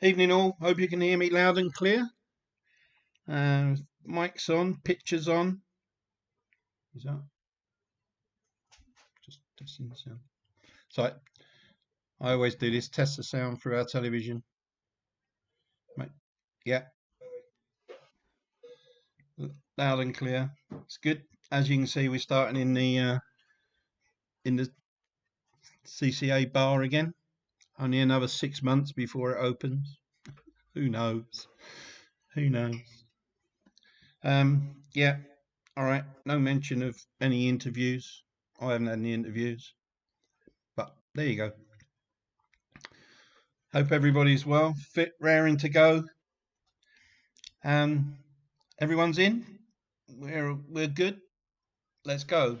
Evening all, hope you can hear me loud and clear. Mic's on, picture's on. Is that? Just testing the sound. So I always do this, test the sound through our television. Right. Yeah, loud and clear. It's good. As you can see, we're starting in the CCA bar again. Only another 6 months before it opens. Who knows? Who knows? Yeah. All right. No mention of any interviews. I haven't had any interviews, but there you go. Hope everybody's well, fit, raring to go. Everyone's in. We're good. Let's go.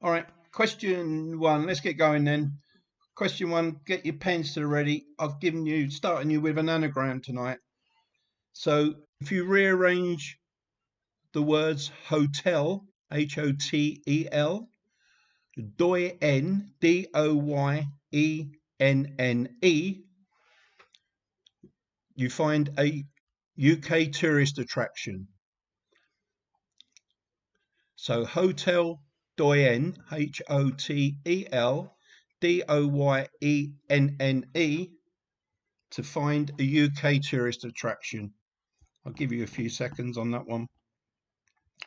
All right. Question one. Let's get going then. Question one. Get your pens to ready. I've starting you with an anagram tonight. So if you rearrange the words hotel, HOTEL, doyen, DOYENNE, you find a UK tourist attraction. So Hotel Doyenne, HOTEL DOYENNE, to find a UK tourist attraction. I'll give you a few seconds on that one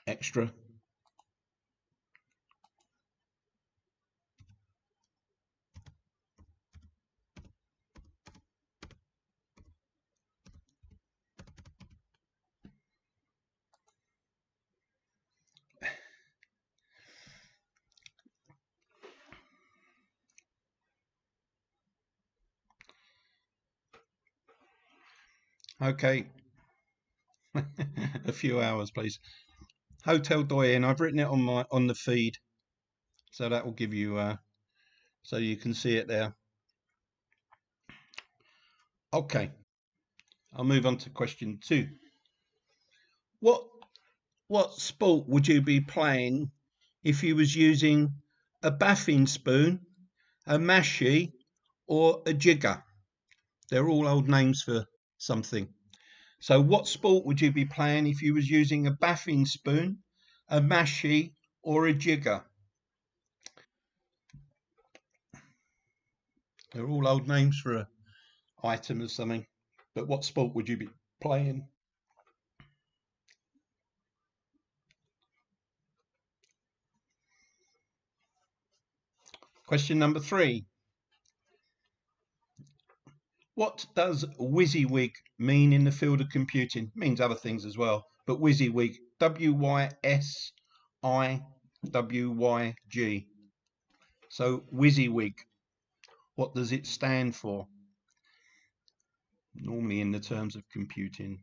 extra. Okay. A few hours, please. Hotel Doyenne. I've written it on the feed, so that will give you so you can see it there. Okay. I'll move on to question two. What sport would you be playing if you was using a bathing spoon, a mashie, or a jigger? They're all old names for something. So what sport would you be playing if you was using a bathing spoon, a mashie, or a jigger? They're all old names for an item or something. But what sport would you be playing? Question number three. What does WYSIWYG mean in the field of computing? It means other things as well, but WYSIWYG, WYSIWYG. So WYSIWYG, what does it stand for? Normally in the terms of computing.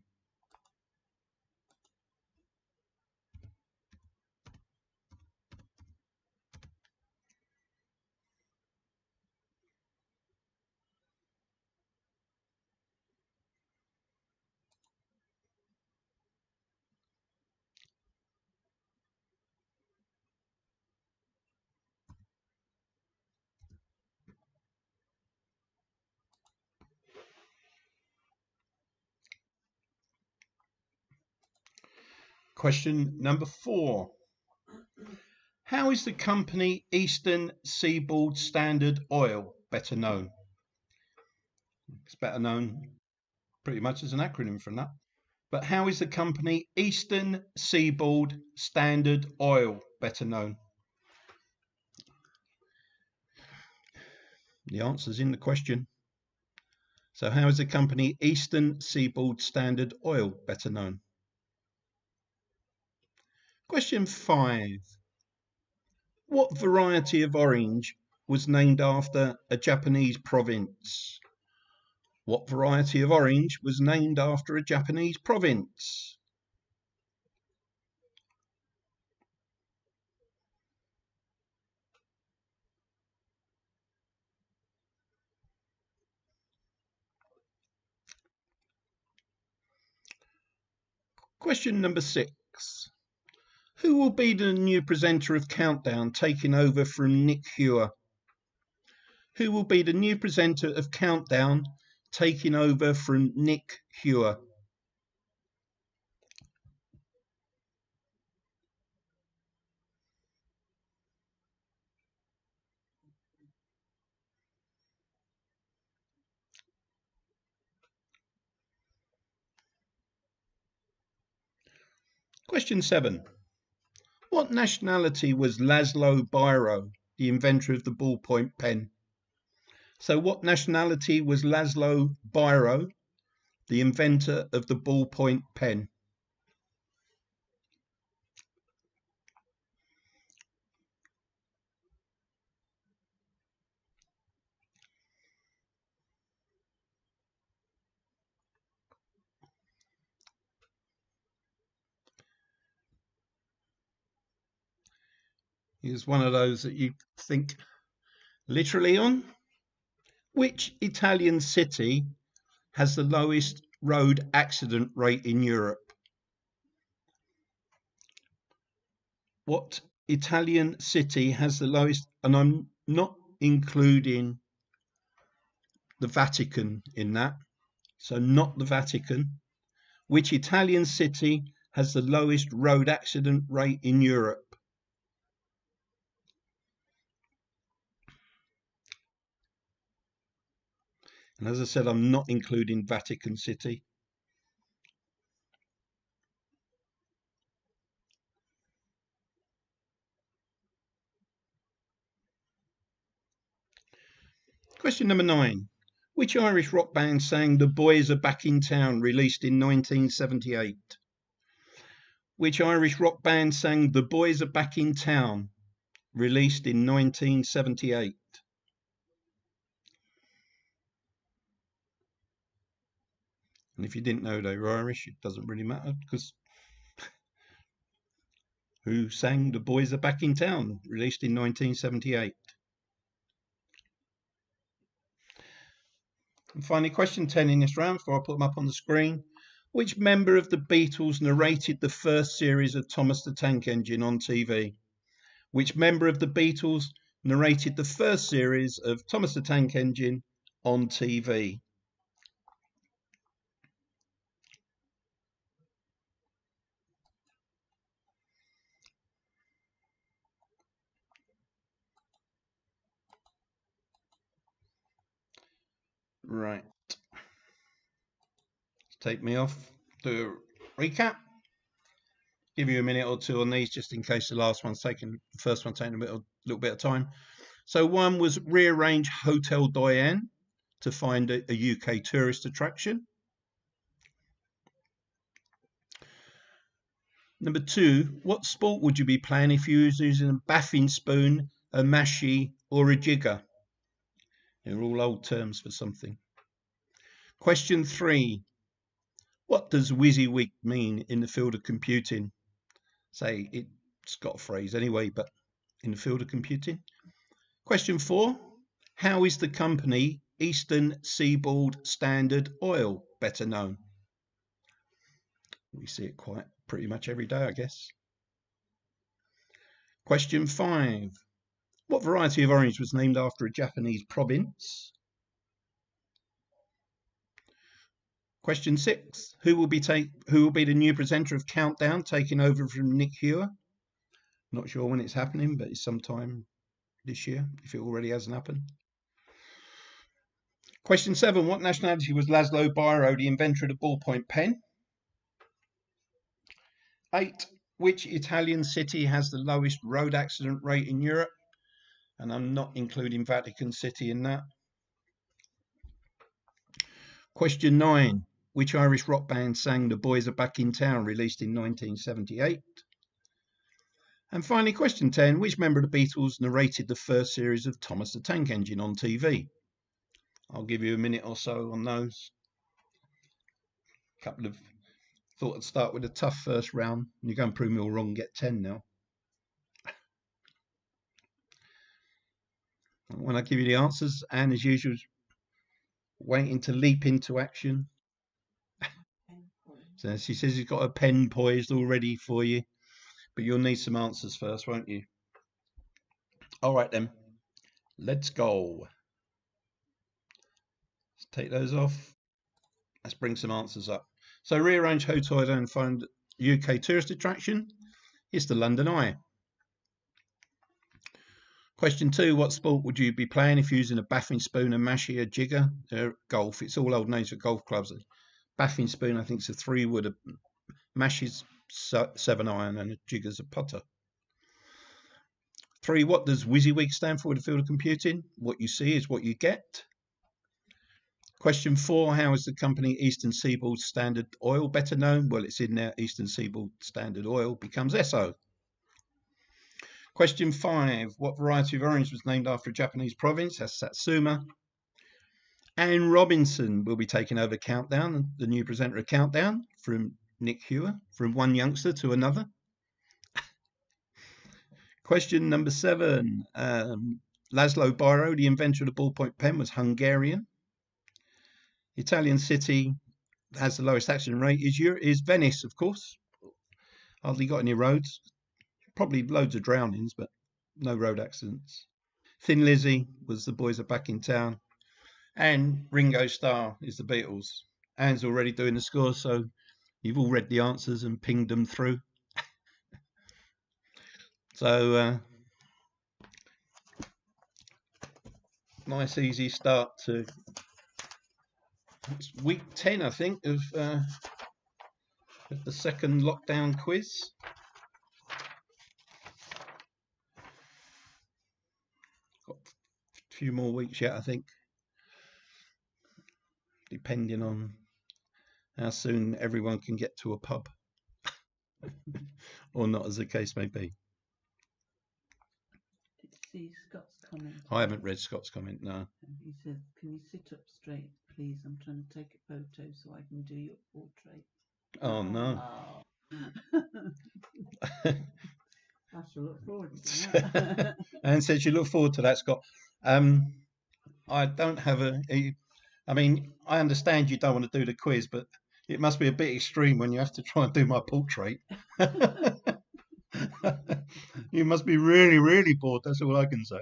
Question number four. How is the company Eastern Seaboard Standard Oil better known? It's better known pretty much as an acronym from that. But how is the company Eastern Seaboard Standard Oil better known? The answer's in the question. So how is the company Eastern Seaboard Standard Oil better known? Question 5. What variety of orange was named after a Japanese province? What variety of orange was named after a Japanese province? Question number 6. Who will be the new presenter of Countdown, taking over from Nick Hewer? Who will be the new presenter of Countdown, taking over from Nick Hewer? Question 7. What nationality was Laszlo Biro, the inventor of the ballpoint pen? So what nationality was Laszlo Biro, the inventor of the ballpoint pen? Here's one of those that you think literally on. Which Italian city has the lowest road accident rate in Europe? What Italian city has the lowest, and I'm not including the Vatican in that, so not the Vatican. Which Italian city has the lowest road accident rate in Europe? And as I said, I'm not including Vatican City. Question number 9. Which Irish rock band sang The Boys Are Back in Town, released in 1978? Which Irish rock band sang The Boys Are Back in Town, released in 1978? And if you didn't know they were Irish, it doesn't really matter, because who sang The Boys Are Back in Town, released in 1978? And finally, question 10 in this round, before I put them up on the screen. Which member of the Beatles narrated the first series of Thomas the Tank Engine on TV? Which member of the Beatles narrated the first series of Thomas the Tank Engine on TV? Right. Take me off. Do a recap. Give you a minute or two on these, just in case the first one taking a little bit of time. So one was rearrange Hotel Diane to find a UK tourist attraction. Number 2, what sport would you be playing if you was using a bathing spoon, a mashie, or a jigger? They're all old terms for something. Question 3, what does WYSIWYG mean in the field of computing? Say, it's got a phrase anyway, but in the field of computing. Question 4, how is the company Eastern Seaboard Standard Oil better known? We see it pretty much every day, I guess. Question 5, what variety of orange was named after a Japanese province? Question 6, who will be the new presenter of Countdown, taking over from Nick Hewer? Not sure when it's happening, but it's sometime this year, if it already hasn't happened. Question 7, what nationality was Laszlo Biro, the inventor of the ballpoint pen? 8, which Italian city has the lowest road accident rate in Europe? And I'm not including Vatican City in that. Question 9, which Irish rock band sang The Boys Are Back in Town, released in 1978? And finally, question 10, which member of the Beatles narrated the first series of Thomas the Tank Engine on TV? I'll give you a minute or so on those. Thought I'd start with a tough first round. You're going to prove me all wrong and get 10 now. When I give you the answers, Anne, as usual, is waiting to leap into action. So she says she's got a pen poised all ready for you, but you'll need some answers first, won't you? All right then, let's go. take those off. Let's bring some answers up. So rearrange hotel and find UK tourist attraction. It's the London Eye. Question 2, what sport would you be playing if using a baffing spoon, a mashie, a jigger? Golf. It's all old names for golf clubs. Baffing spoon, I think, is a 3-wood. A mashie's 7-iron, and a jigger's a putter. 3, what does WYSIWYG stand for in the field of computing? What you see is what you get. Question 4, how is the company Eastern Seaboard Standard Oil better known? Well, it's in there. Eastern Seaboard Standard Oil becomes Esso. Question 5, what variety of orange was named after a Japanese province? That's Satsuma. Anne Robinson will be taking over Countdown, the new presenter of Countdown, from Nick Hewer, from one youngster to another. Question number 7, Laszlo Biro, the inventor of the ballpoint pen, was Hungarian. Italian city has the lowest accident rate is Venice, of course. Hardly got any roads. Probably loads of drownings, but no road accidents. Thin Lizzy was The Boys Are Back in Town. And Ringo Starr is the Beatles. Anne's already doing the scores, so you've all read the answers and pinged them through. So, nice easy start to it's week 10, I think, of the second lockdown quiz. Got a few more weeks yet, I think, depending on how soon everyone can get to a pub or not, as the case may be. Did you see Scott's comment? I haven't read Scott's comment, no. He said, can you sit up straight, please? I'm trying to take a photo so I can do your portrait. Oh, no. I shall look forward to that. Anne said she looked forward to that, Scott. I don't have I mean, I understand you don't want to do the quiz, but it must be a bit extreme when you have to try and do my portrait. You must be really, really bored. That's all I can say.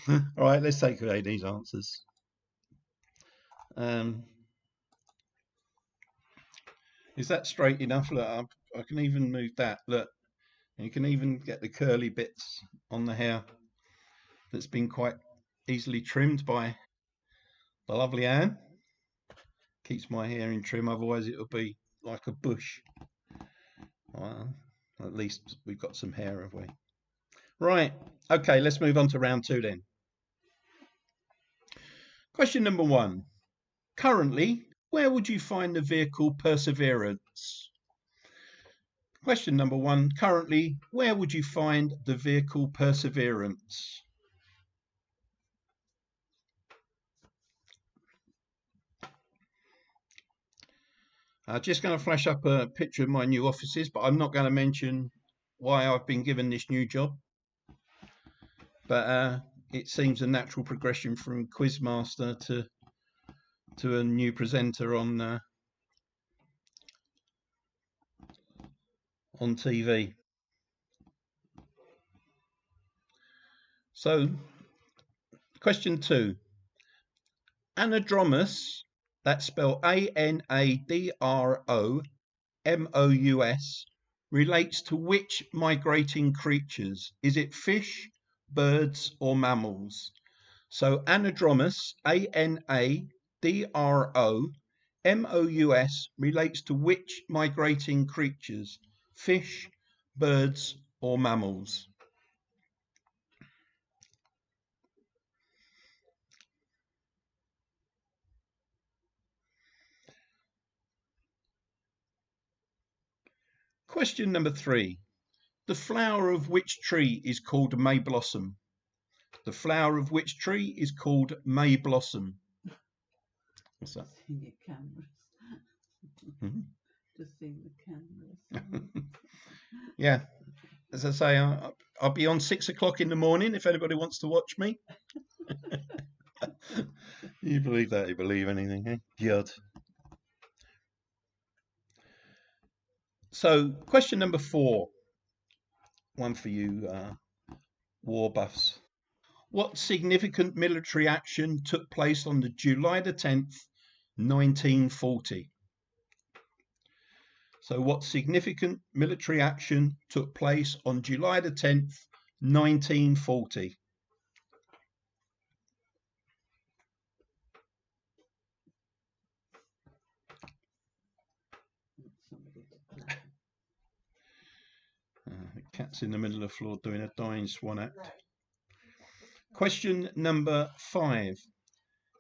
All right, let's take away these answers. Is that straight enough? Look, I can even move that. Look, you can even get the curly bits on the hair that's been quite easily trimmed by the lovely Anne. Keeps my hair in trim, otherwise it'll be like a bush. Well, at least we've got some hair, have we? Right, okay, let's move on to round 2 then. Question number 1. Currently, where would you find the vehicle Perseverance? Question number 1. Currently, where would you find the vehicle Perseverance? I'm just going to flash up a picture of my new offices, but I'm not going to mention why I've been given this new job. But it seems a natural progression from Quizmaster to a new presenter on TV. So, question 2. Anadromous, that's spelled ANADROMOUS, relates to which migrating creatures? Is it fish, birds, or mammals? So anadromous, ANADROMOUS, relates to which migrating creatures? Fish, birds, or mammals? Question number 3. The flower of which tree is called May Blossom? The flower of which tree is called May Blossom? What's that? Seeing your cameras. Mm-hmm. Just seeing the cameras. Yeah, as I say, I'll be on 6 o'clock in the morning if anybody wants to watch me. You believe that? You believe anything, eh? God. So, question number 4. One for you, war buffs. What significant military action took place on the July the 10th, 1940? So what significant military action took place on July the 10th, 1940? The cat's in the middle of the floor doing a dying swan act. Question number 5.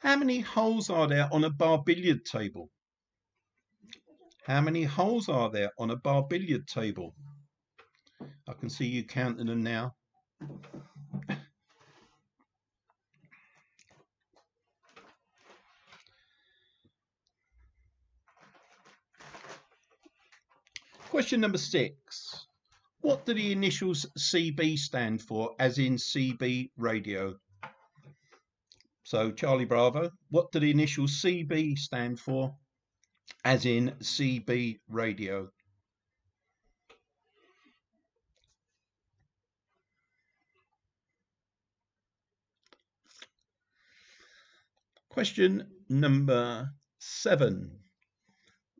How many holes are there on a bar billiard table? How many holes are there on a bar billiard table? I can see you counting them now. Question number 6. What do the initials CB stand for, as in CB radio? So Charlie Bravo, what do the initials CB stand for, as in CB radio? Question number 7.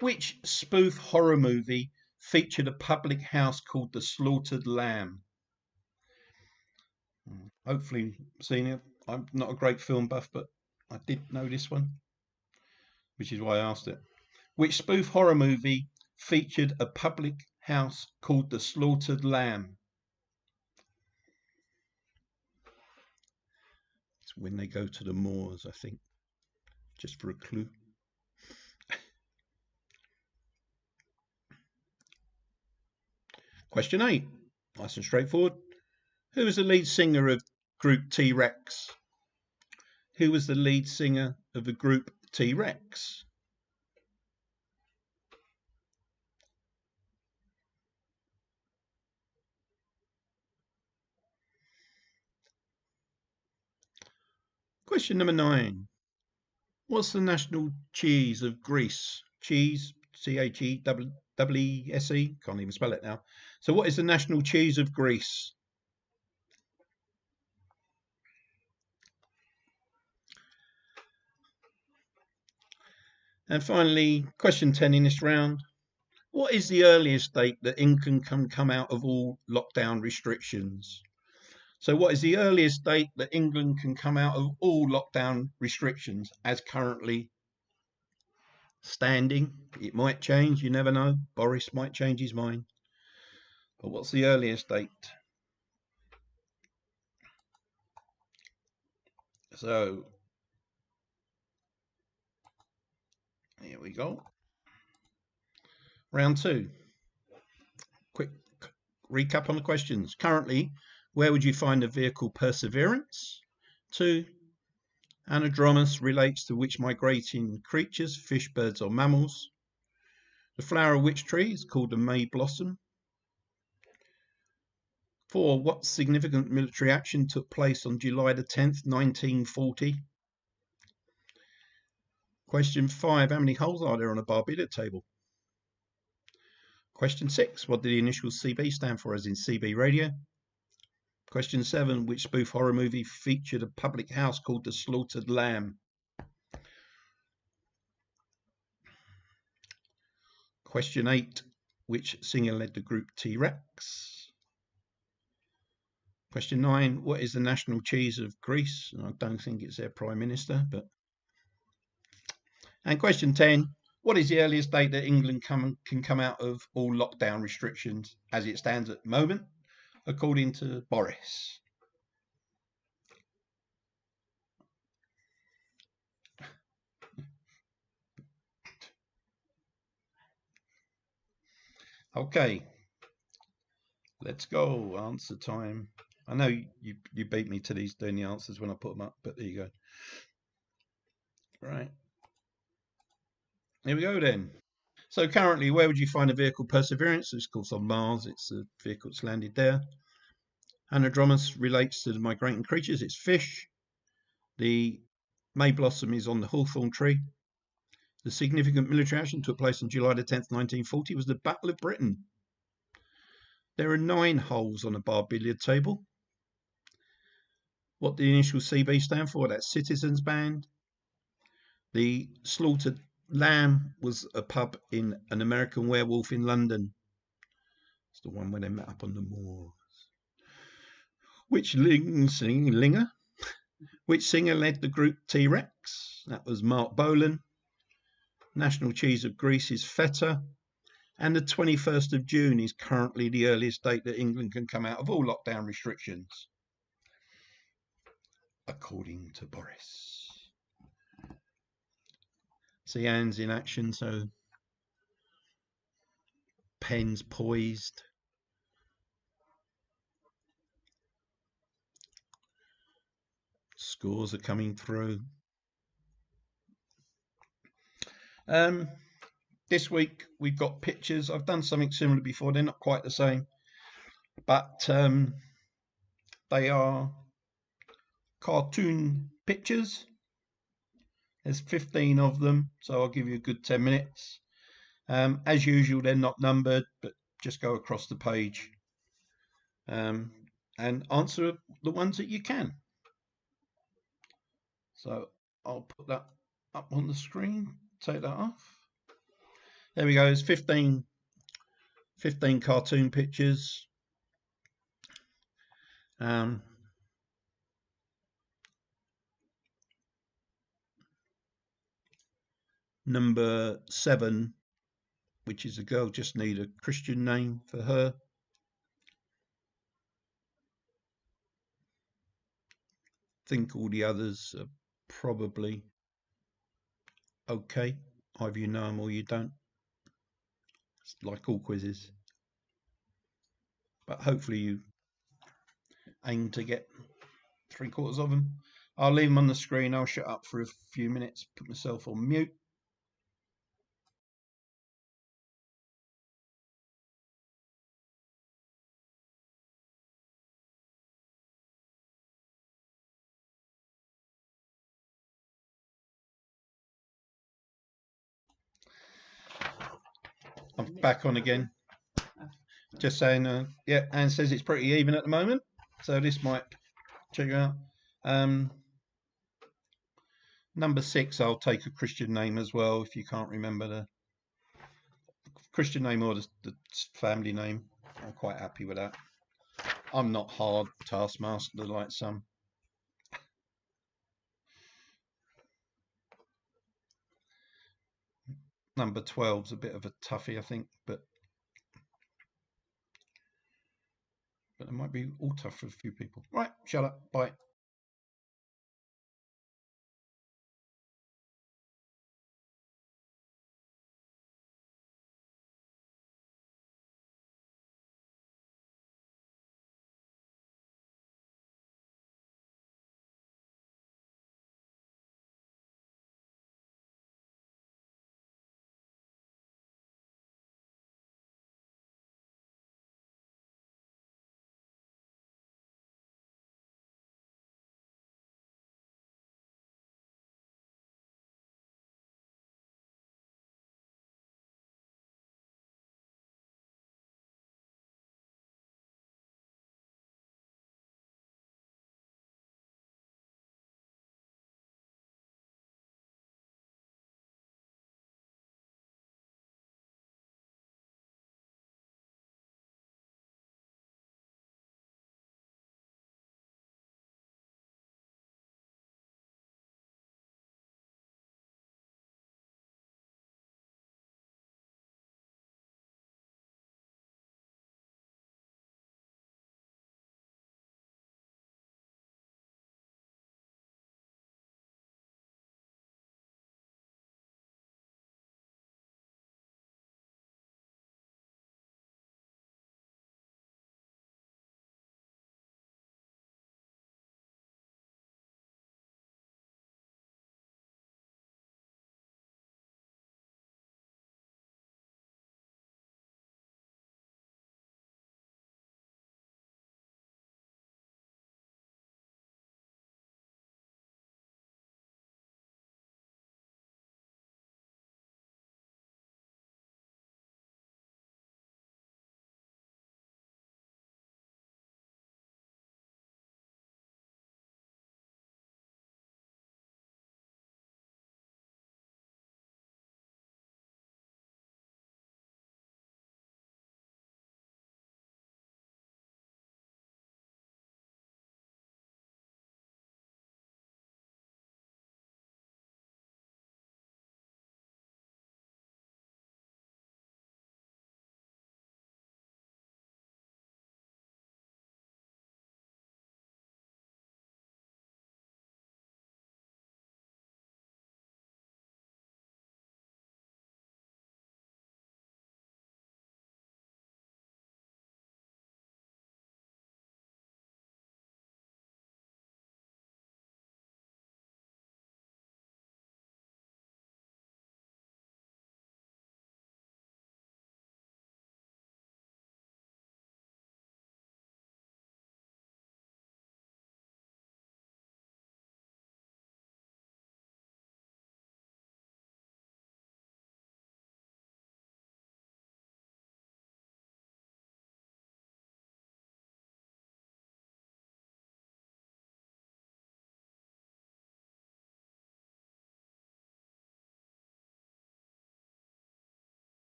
Which spoof horror movie featured a public house called The Slaughtered Lamb? Hopefully seen it. I'm not a great film buff, but I did know this one, which is why I asked it. Which spoof horror movie featured a public house called The Slaughtered Lamb? It's when they go to the moors, I think, just for a clue. Question 8, nice and straightforward. Who was the lead singer of group T-Rex? Who was the lead singer of the group T-Rex? Question number 9. What's the national cheese of Greece? Cheese, C-H-E-W-E-S-E. Can't even spell it now. So what is the national cheese of Greece? And finally, question 10 in this round. What is the earliest date that England can come out of all lockdown restrictions? So what is the earliest date that England can come out of all lockdown restrictions as currently standing? It might change, you never know. Boris might change his mind. But what's the earliest date? So here we go. Round 2. Quick recap on the questions. Currently, where would you find the vehicle Perseverance? 2. Anadromous relates to which migrating creatures, fish, birds or mammals? The flower of which tree is called a May blossom? 4. What significant military action took place on July the 10th, 1940? Question 5. How many holes are there on a bar billiard table? Question 6. What did the initials CB stand for, as in CB radio? Question 7. Which spoof horror movie featured a public house called The Slaughtered Lamb? Question 8. Which singer led the group T-Rex? Question 9. What is the national cheese of Greece? I don't think it's their prime minister, but. And question 10. What is the earliest date that England can come out of all lockdown restrictions as it stands at the moment, according to Boris? Okay, let's go. Answer time. I know you beat me to these doing the answers when I put them up, but there you go. Right. Here we go then. So currently, where would you find a vehicle Perseverance? It's of course on Mars. It's a vehicle that's landed there. Anadromous relates to the migrating creatures. It's fish. The May blossom is on the hawthorn tree. The significant military action took place on July the 10th, 1940, was the Battle of Britain. There are 9 holes on a bar billiard table. What the initial CB stand for? That's Citizens Band. The Slaughtered Lamb was a pub in An American Werewolf in London. It's the one where they met up on the moor. Which singer led the group T-Rex? That was Mark Bolan. National cheese of Greece is feta. And the 21st of June is currently the earliest date that England can come out of all lockdown restrictions, according to Boris. See hands in action, so pens poised. Scores are coming through. This week we've got pictures. I've done something similar before. They're not quite the same, but they are cartoon pictures. There's 15 of them, so I'll give you a good 10 minutes. As usual, they're not numbered, but just go across the page and answer the ones that you can. So I'll put that up on the screen, take that off. There we go, there's 15 cartoon pictures. Number 7, which is a girl, just need a Christian name for her. I think all the others are probably okay. Either you know them or you don't. It's like all quizzes. But hopefully you aim to get 3/4 of them. I'll leave them on the screen. I'll shut up for a few minutes, put myself on mute. I'm back on again. Just saying, yeah, Anne says it's pretty even at the moment, so this might check out. Number 6, I'll take a Christian name as well if you can't remember the Christian name or the family name. I'm quite happy with that. I'm not hard taskmaster like some. Number 12's a bit of a toughie, I think, but it might be all tough for a few people. Right, shut up. Bye.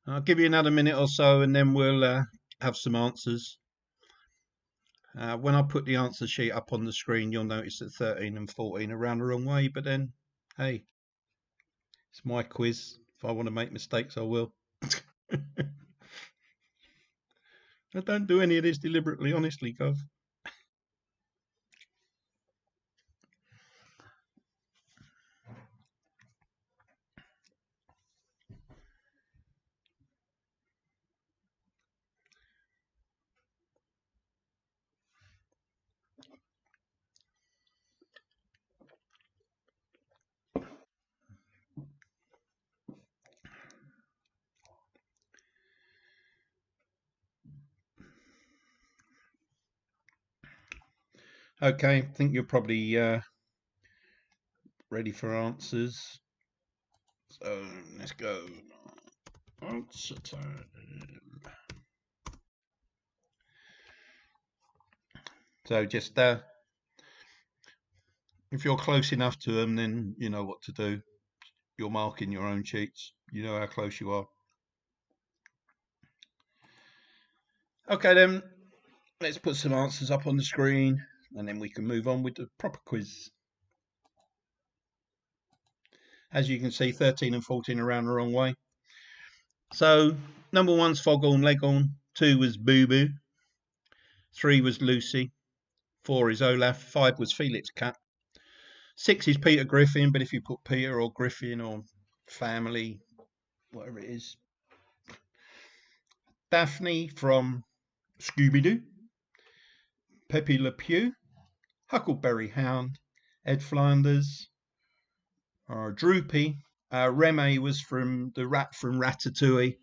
I'll give you another minute or so and then we'll have some answers. When I put the answer sheet up on the screen, you'll notice that 13 and 14 are round the wrong way, but then, hey, it's my quiz. If I want to make mistakes, I will. I don't do any of this deliberately, honestly, Gov. Okay, I think you're probably ready for answers. So let's go. Answer time. So just if you're close enough to them, then you know what to do. You're marking your own cheats. You know how close you are. Okay, then let's put some answers up on the screen and then we can move on with the proper quiz. As you can see, 13 and 14 are around the wrong way. So number 1's Foghorn Leghorn, 2 was Boo Boo, 3 was Lucy, 4 is Olaf, 5 was Felix Cat, 6 is Peter Griffin, but if you put Peter or Griffin or family, whatever it is. Daphne from Scooby-Doo, Pepe Le Pew, Huckleberry Hound, Ed Flanders, Droopy. Remy was from the rat from Ratatouille.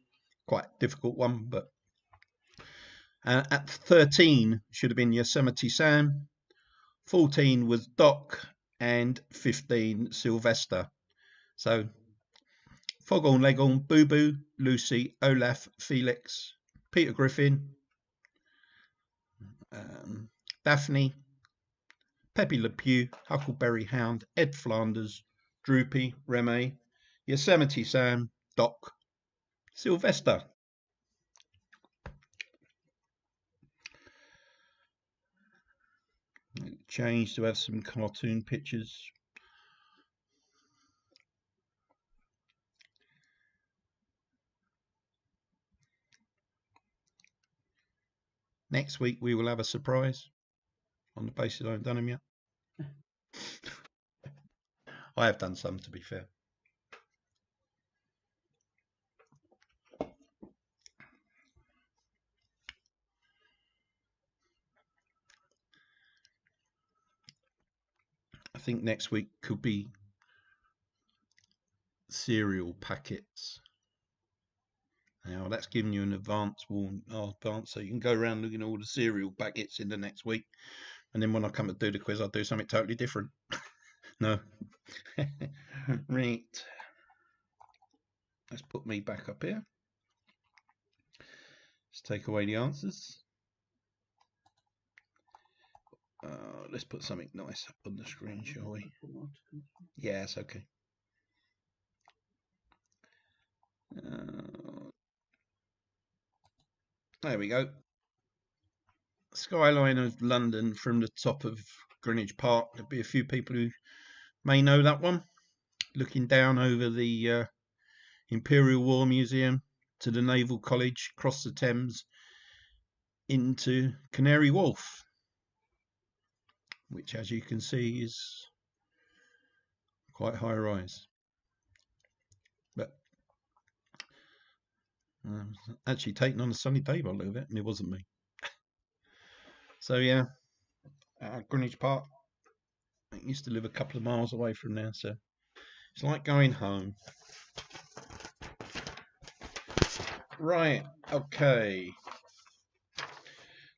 Quite a difficult one, but at 13 should have been Yosemite Sam. 14 was Doc, and 15 Sylvester. So Foghorn Leghorn, Boo Boo, Lucy, Olaf, Felix, Peter Griffin, Daphne, Pepe Le Pew, Huckleberry Hound, Ed Flanders, Droopy, Remy, Yosemite Sam, Doc, Sylvester. Change to have some cartoon pictures. Next week we will have a surprise on the basis I haven't done them yet. I have done some, to be fair. I think next week could be cereal packets. Now that's giving you an advance so you can go around looking at all the cereal packets in the next week, and then when I come to do the quiz, I'll do something totally different. No. Right. Let's put me back up here. Let's take away the answers. Let's put something nice up on the screen, shall we? Yeah, it's okay. There we go. Skyline of London from the top of Greenwich Park. There'll be a few people who may know that one. Looking down over the Imperial War Museum to the Naval College, across the Thames into Canary Wharf, which, as you can see, is quite high rise. But actually taken on a sunny day by the look of it, and it wasn't me. So yeah, Greenwich Park. I used to live a couple of miles away from there, so it's like going home. Right, okay.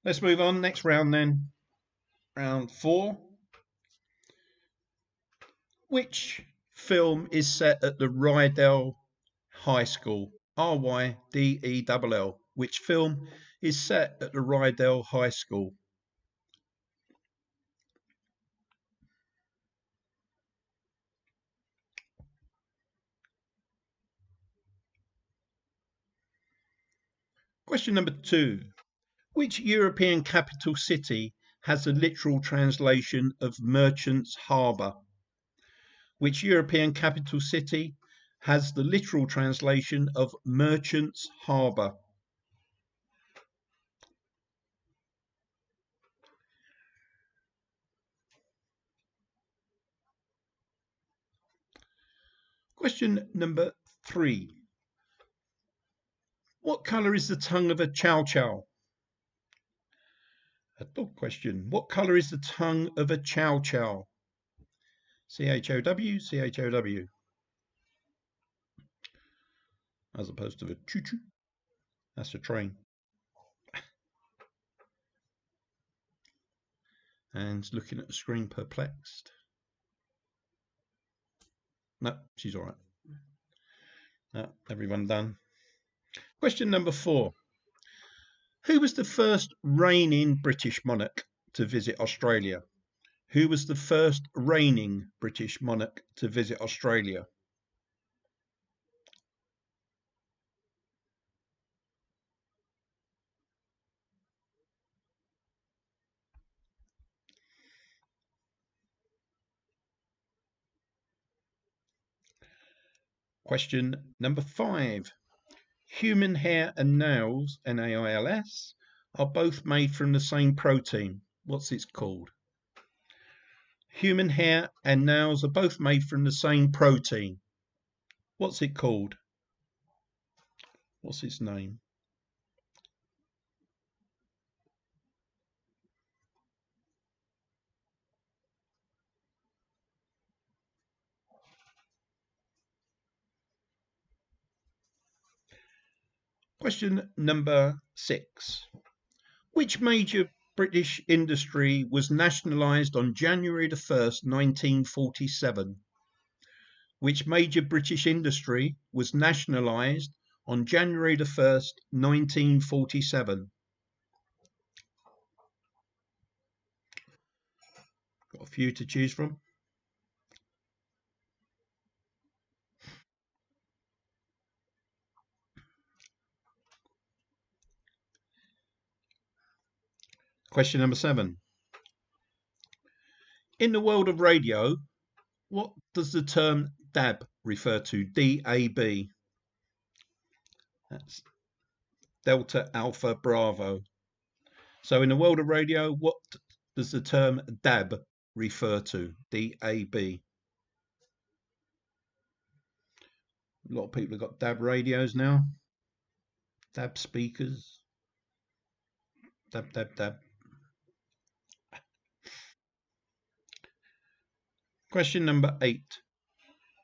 Let's move on. Next round then. Round 4. Which film is set at the Rydell High School? Rydell. Which film is set at the Rydell High School? Question number 2. Which European capital city has a literal translation of Merchant's Harbour? Which European capital city has the literal translation of Merchant's Harbour? Question number 3. What colour is the tongue of a chow chow? A dog question. What colour is the tongue of a chow chow? C-H-O-W, C-H-O-W. As opposed to a choo-choo. That's a train. And looking at the screen perplexed. No, she's all right. No, everyone done. Question number 4. Who was the first reigning British monarch to visit Australia? Who was the first reigning British monarch to visit Australia? Question number 5. Human hair and nails, N-A-I-L-S, are both made from the same protein. What's it called? Human hair and nails are both made from the same protein. What's it called? What's its name? Question number 6. Which major British industry was nationalised on January the 1st, 1947? Which major British industry was nationalised on January the 1st, 1947? Got a few to choose from. Question number 7. In the world of radio, what does the term DAB refer to? D-A-B. That's Delta Alpha Bravo. So in the world of radio, what does the term DAB refer to? D-A-B. A lot of people have got DAB radios now. DAB speakers. DAB, DAB, DAB. Question number 8.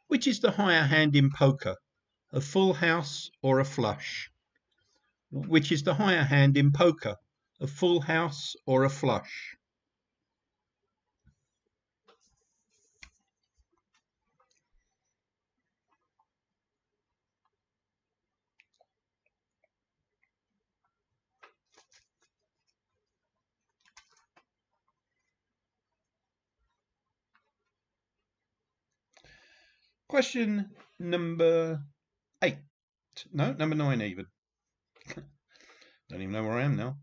Which is the higher hand in poker? A full house or a flush? Which is the higher hand in poker? A full house or a flush? Question number 8. No, number 9 even. Don't even know where I am now.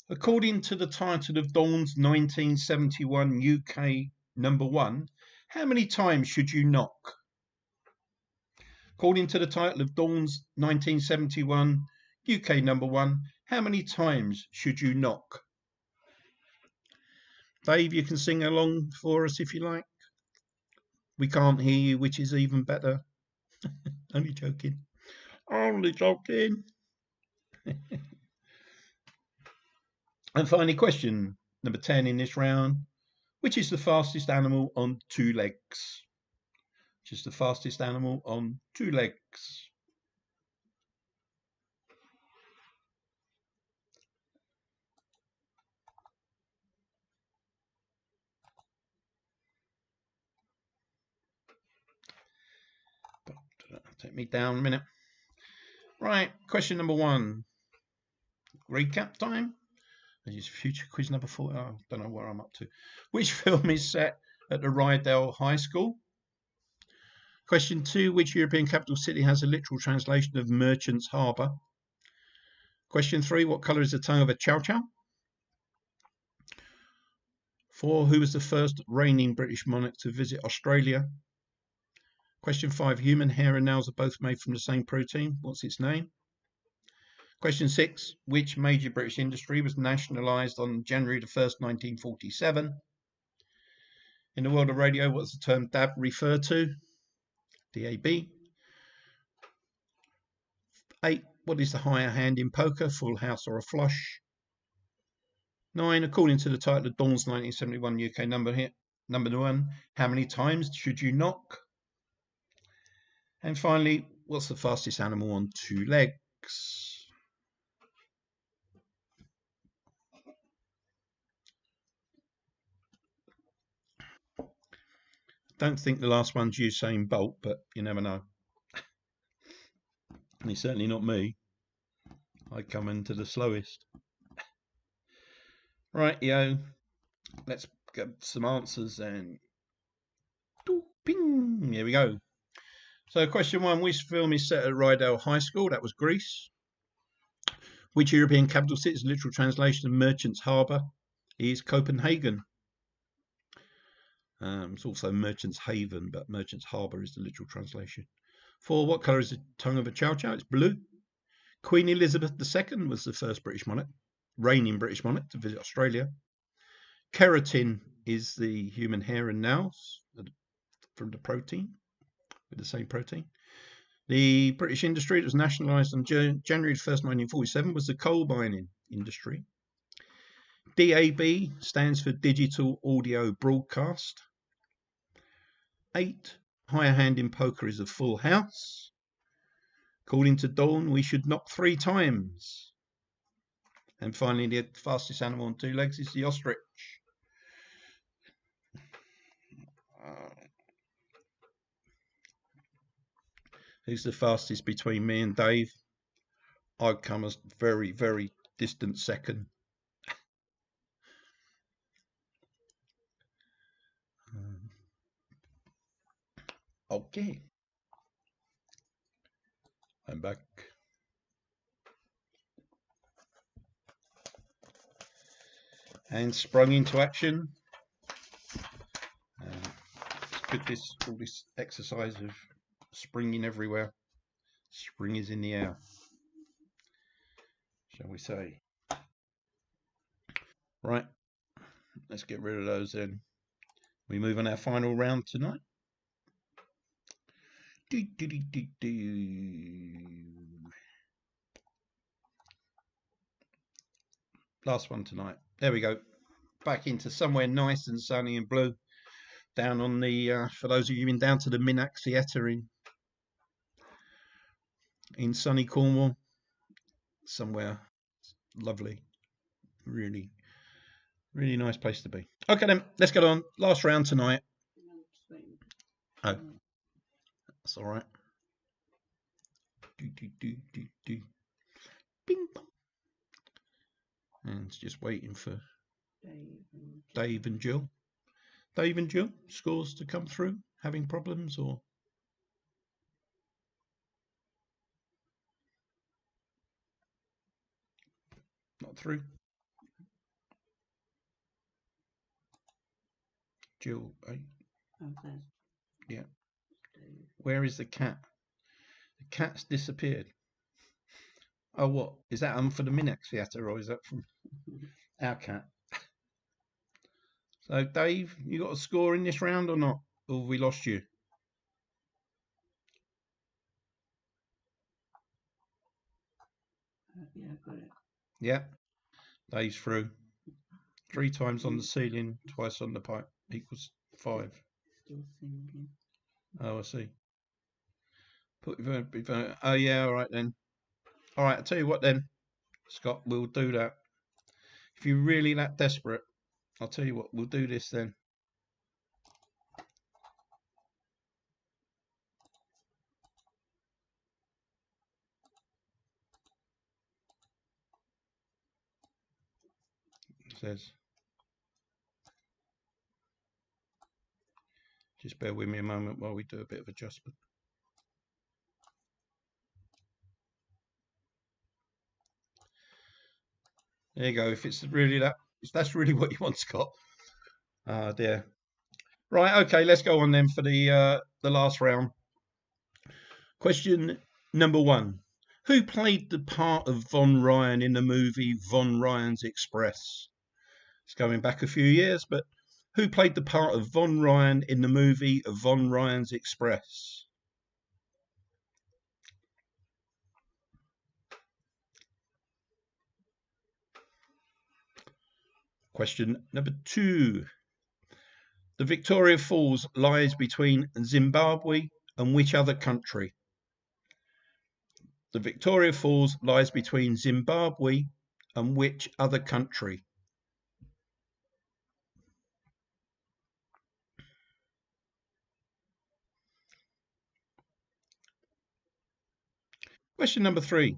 According to the title of Dawn's 1971 UK number 1, how many times should you knock? According to the title of Dawn's 1971 UK number 1, how many times should you knock? Dave, you can sing along for us if you like. We can't hear you, which is even better. Only joking. Only joking. And finally, question number 10 in this round. Which is the fastest animal on 2 legs? Which is the fastest animal on 2 legs? Take me down a minute. Right, question number 1. Recap time. This is future quiz number 4. I don't know where I'm up to. Which film is set at the Rydell High School? Question 2. Which European capital city has a literal translation of Merchant's Harbour? Question 3, what colour is the tongue of a chow chow? 4, who was the first reigning British monarch to visit Australia? Question 5, human hair and nails are both made from the same protein. What's its name? Question 6, which major British industry was nationalised on January the 1st, 1947? In the world of radio, what's the term DAB refer to? DAB. 8, what is the higher hand in poker, full house or a flush? 9, according to the title of Dawn's 1971 UK number hit, number 1, how many times should you knock? And finally, what's the fastest animal on 2 legs? Don't think the last one's Usain Bolt, but you never know. And it's certainly not me. I come into the slowest. Right, yo. Let's get some answers and ping. Here we go. So question 1, which film is set at Rydal High School? That was Greece. Which European capital city is the literal translation of Merchant's Harbour? Is Copenhagen. It's also Merchant's Haven, but Merchant's Harbour is the literal translation. 4, what colour is the tongue of a chow chow? It's blue. Queen Elizabeth II was the first British monarch, reigning British monarch to visit Australia. Keratin is the human hair and nails from the protein, with the same protein. The British industry that was nationalised on January 1st, 1947 was the coal mining industry. DAB stands for Digital Audio Broadcast. 8, higher hand in poker is a full house. According to Dawn, we should knock 3 times. And finally, the fastest animal on 2 legs is the ostrich. Who's the fastest between me and Dave? I'd come a very, very distant second. Okay. I'm back. And sprung into action. It's good all this exercise of springing everywhere. Spring is in the air, shall we say. Right, let's get rid of those then. We move on our final round tonight. Last one tonight. There we go. Back into somewhere nice and sunny and blue. Down on the, for those of you been down to the Minack Theatre in sunny Cornwall. Somewhere lovely. Really, really nice place to be. Okay then, let's get on. Last round tonight. Oh, that's all right. Bing bong. And it's just waiting for Dave and Jill. Dave and Jill, scores to come through, having problems or? Not through. Jill, yeah. Where is the cat? The cat's disappeared. Oh, what? Is that for the Minack Theatre or is that from our cat? So, Dave, you got a score in this round or not? Or have we lost you? Yeah, got it. Yeah. Dave's through. 3 times on the ceiling, twice on the pipe equals 5. Still singing. Oh, I see. Oh, yeah, all right then. All right, I'll tell you what then, Scott, we'll do that. If you're really that desperate, I'll tell you what, we'll do this then. It says, just bear with me a moment while we do a bit of adjustment. There you go. If it's really that, if that's really what you want, Scott. Ah, dear. Right. Okay. Let's go on then for the last round. Question number 1. Who played the part of Von Ryan in the movie Von Ryan's Express? It's going back a few years, but who played the part of Von Ryan in the movie Von Ryan's Express? Question number 2. The Victoria Falls lies between Zimbabwe and which other country? The Victoria Falls lies between Zimbabwe and which other country? Question number 3.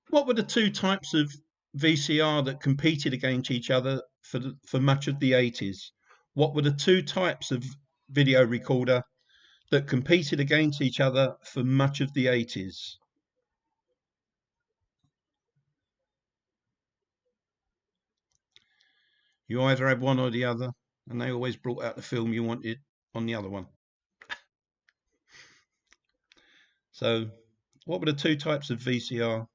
What were the two types of VCR that competed against each other for much of the 80s? What were the two types of video recorder that competed against each other for much of the 80s? You either had one or the other, and they always brought out the film you wanted on the other one. So, what were the two types of VCR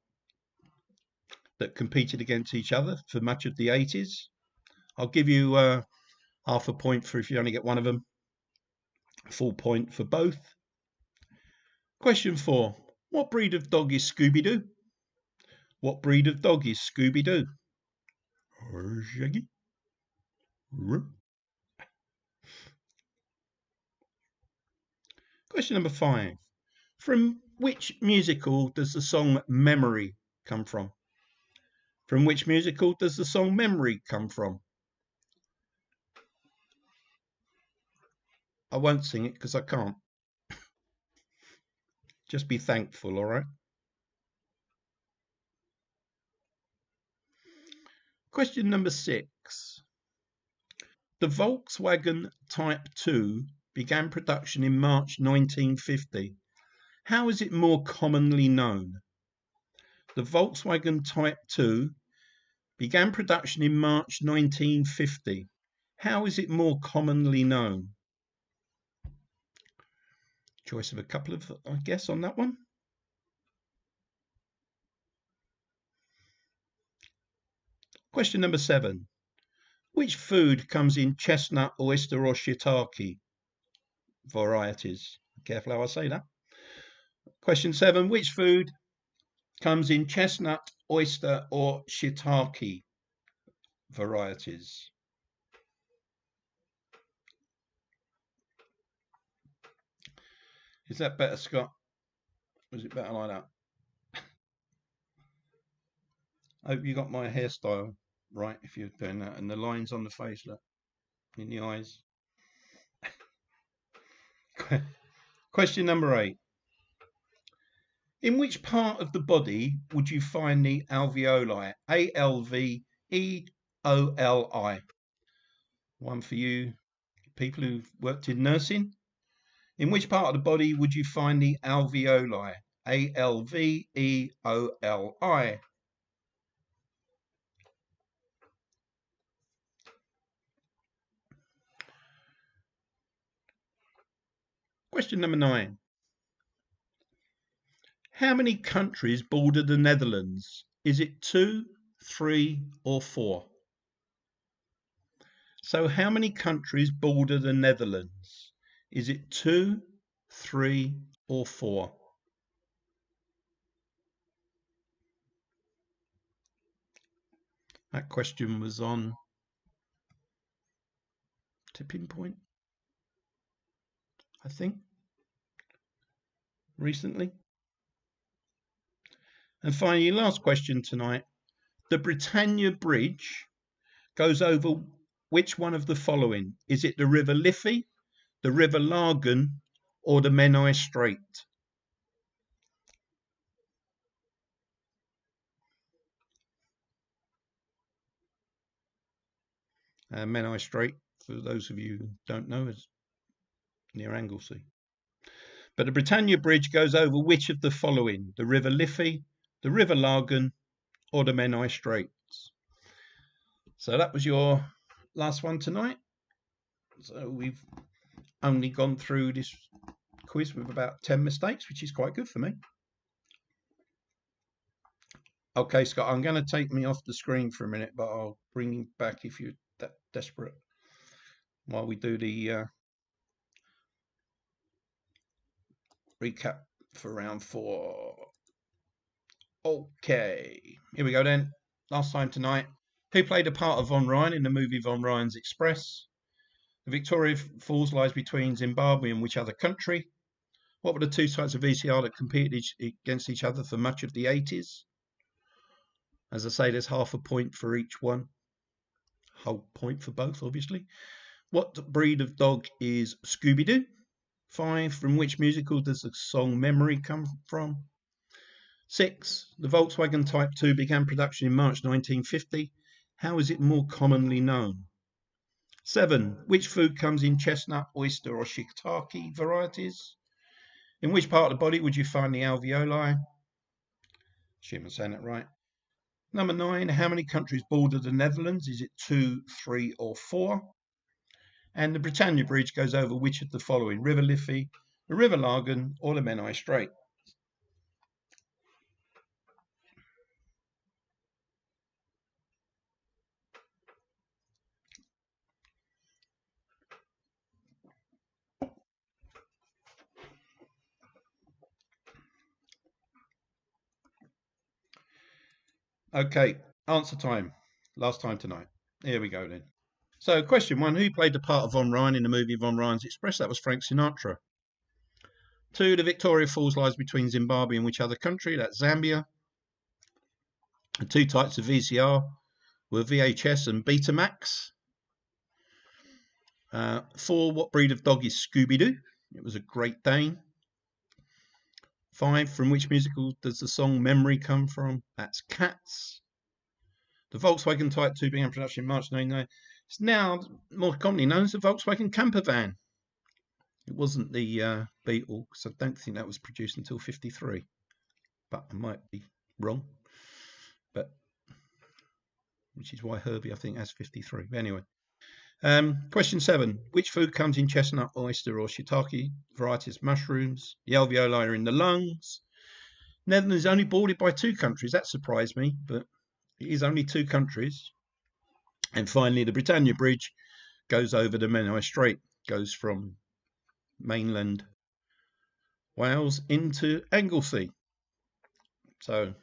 that competed against each other for much of the 80s? I'll give you half a point for if you only get one of them. Full point for both. Question 4. What breed of dog is Scooby-Doo? What breed of dog is Scooby-Doo? Shaggy. Question number 5. From which musical does the song Memory come from? From which musical does the song Memory come from? I won't sing it because I can't. Just be thankful, all right? Question number 6. The Volkswagen Type 2 began production in March 1950. How is it more commonly known? The Volkswagen Type 2 began production in March 1950. How is it more commonly known? Choice of a couple of, I guess, on that one. Question number 7. Which food comes in chestnut, oyster, or shiitake varieties? Careful how I say that. Question 7. Which food comes in chestnut, oyster, or shiitake varieties? Is that better, Scott? Or is it better like that? I hope you got my hairstyle right if you're doing that. And the lines on the face, look, in the eyes. Question number 8. In which part of the body would you find the alveoli? A-L-V-E-O-L-I. One for you people who've worked in nursing. In which part of the body would you find the alveoli? A-L-V-E-O-L-I. Question number 9. How many countries border the Netherlands? Is it 2, 3, or 4? So how many countries border the Netherlands? Is it 2, 3, or 4? That question was on Tipping Point, I think, recently. And finally, last question tonight. The Britannia Bridge goes over which one of the following? Is it the River Liffey, the River Largan, or the Menai Strait? Menai Strait, for those of you who don't know, is near Anglesey. But the Britannia Bridge goes over which of the following? The River Liffey, the River Largan, or the Menai Straits. So that was your last one tonight. So we've only gone through this quiz with about 10 mistakes, which is quite good for me. Okay, Scott, I'm going to take me off the screen for a minute, but I'll bring you back if you're that desperate while we do the recap for round 4. Okay, here we go then. Last time tonight. Who played the part of Von Ryan in the movie Von Ryan's Express? The Victoria Falls lies between Zimbabwe and which other country? What were the two types of VCR that competed against each other for much of the 80s? As I say, there's half a point for each one. Whole point for both, obviously. What breed of dog is Scooby-Doo? 5. From which musical does the song Memory come from? 6. The Volkswagen Type 2 began production in March 1950. How is it more commonly known? 7. Which food comes in chestnut, oyster, or shiitake varieties? In which part of the body would you find the alveoli? Assume I'm saying that right. Number 9. How many countries border the Netherlands? Is it 2, 3, or 4? And the Britannia Bridge goes over which of the following? River Liffey, the River Lagan, or the Menai Strait? Okay, answer time. Last time tonight. Here we go then. So, question 1. Who played the part of Von Ryan in the movie Von Ryan's Express? That was Frank Sinatra. 2. The Victoria Falls lies between Zimbabwe and which other country? That's Zambia. The two types of VCR were VHS and Betamax. 4. What breed of dog is Scooby-Doo? It was a Great Dane. 5. From which musical does the song Memory come from? That's Cats. The Volkswagen Type 2 began production in March 1999. It's now more commonly known as the Volkswagen camper van. It wasn't the Beetle, because I don't think that was produced until 53. But I might be wrong. But which is why Herbie, I think, has 53. But anyway. Question 7. Which food comes in chestnut, oyster, or shiitake varieties of mushrooms? The alveoli are in the lungs. Netherlands is only bordered by 2 countries. That surprised me, but it is only 2 countries. And finally, the Britannia Bridge goes over the Menai Strait, goes from mainland Wales into Anglesey. So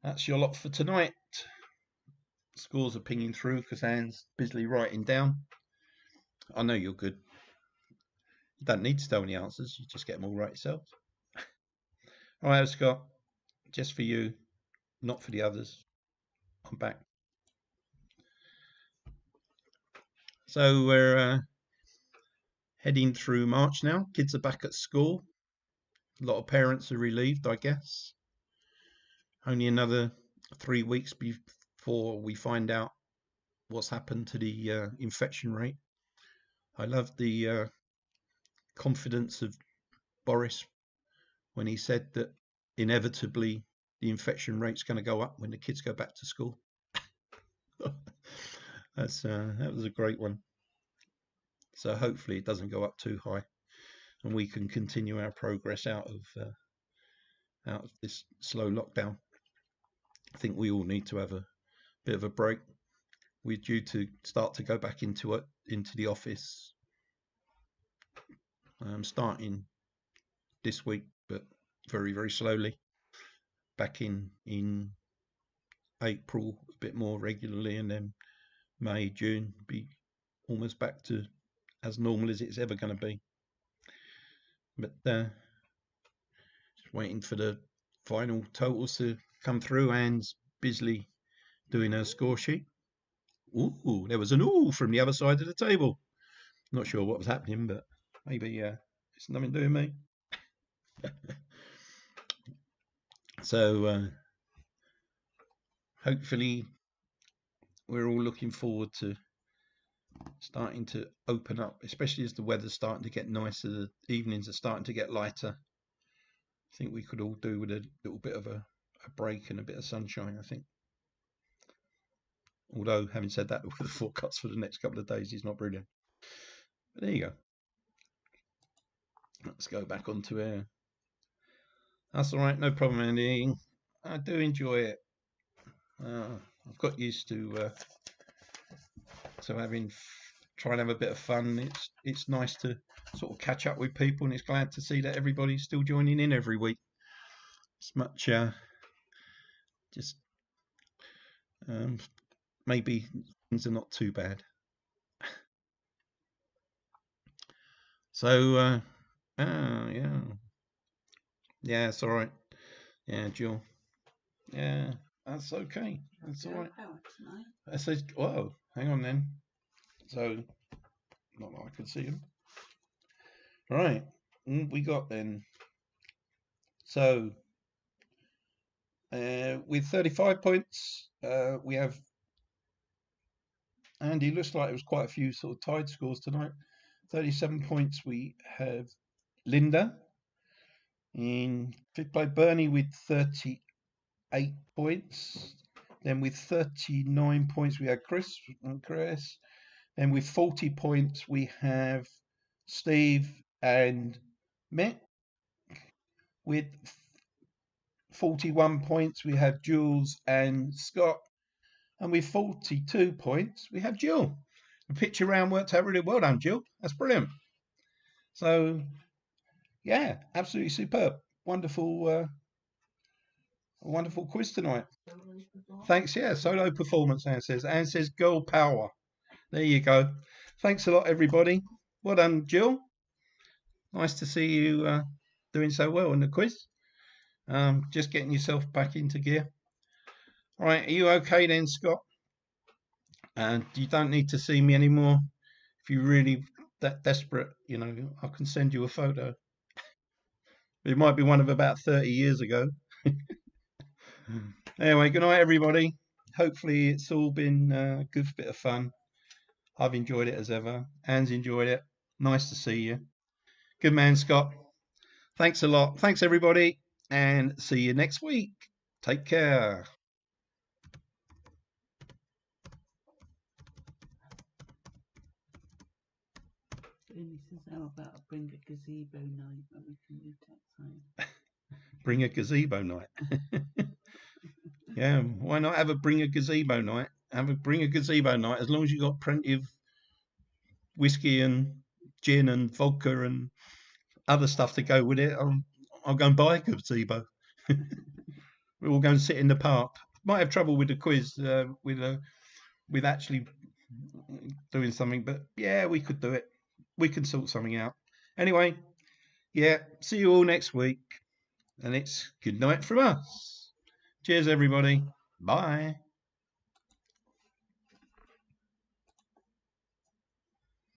that's your lot for tonight. Scores are pinging through because Anne's busily writing down. I know you're good. You don't need to tell me the answers. You just get them all right yourself. All right, Scott. Just for you, not for the others. I'm back. So we're heading through March now. Kids are back at school. A lot of parents are relieved, I guess. Only another 3 weeks before we find out what's happened to the infection rate. I love the confidence of Boris when he said that inevitably the infection rate's going to go up when the kids go back to school. That was a great one. So hopefully it doesn't go up too high, and we can continue our progress out of this slow lockdown. I think we all need to have a bit of a break. We're due to start to go back into the office, starting this week, but very, very slowly. Back in April a bit more regularly, and then May, June be almost back to as normal as it's ever going to be. But just waiting for the final totals to come through. Anne's busily doing her score sheet. Ooh, there was an ooh from the other side of the table. Not sure what was happening, but maybe it's nothing to do with me. So hopefully we're all looking forward to starting to open up, especially as the weather's starting to get nicer, the evenings are starting to get lighter. I think we could all do with a little bit of a a break and a bit of sunshine, I think. Although, having said that, the forecast for the next couple of days is not brilliant. But there you go. Let's go back onto air. That's all right, no problem, Andy. I do enjoy it. I've got used to try and have a bit of fun. It's nice to sort of catch up with people, and it's glad to see that everybody's still joining in every week. It's much just maybe things are not too bad. So yeah, it's all right. Yeah, Jill. Yeah, that's okay. That's all right. I said, whoa, hang on then. So, not that I can see him. All right, we got then. So, with 35 points, we have Andy. Looks like it was quite a few sort of tied scores tonight. 37 points, we have Linda. In fifth place, Bernie with 38 points. Then with 39 points, we have Chris. Then with 40 points, we have Steve and Mick. With 41 points, we have Jules and Scott. And with 42 points, we have Jill. The picture round worked out really well done, Jill. That's brilliant. So, yeah, absolutely superb. Wonderful quiz tonight. Thanks, yeah, solo performance, Anne says girl power. There you go. Thanks a lot, everybody. Well done, Jill. Nice to see you doing so well in the quiz. Just getting yourself back into gear. All right, are you okay then, Scott? And you don't need to see me anymore. If you're really that desperate, you know, I can send you a photo. It might be one of about 30 years ago. Anyway, good night, everybody. Hopefully it's all been a good bit of fun. I've enjoyed it as ever. Anne's enjoyed it. Nice to see you. Good man, Scott. Thanks a lot. Thanks, everybody. And see you next week. Take care. Bernie says, how about bring a gazebo night when we can meet outside? Bring a gazebo night. Yeah, why not have a bring a gazebo night? Bring a gazebo night as long as you've got plenty of whiskey and gin and vodka and other stuff to go with it. I'll go and buy a gazebo. We'll all go and sit in the park. Might have trouble with the quiz with actually doing something, but yeah, we could do it. We can sort something out. Anyway, yeah, see you all next week. And it's good night from us. Cheers, everybody. Bye.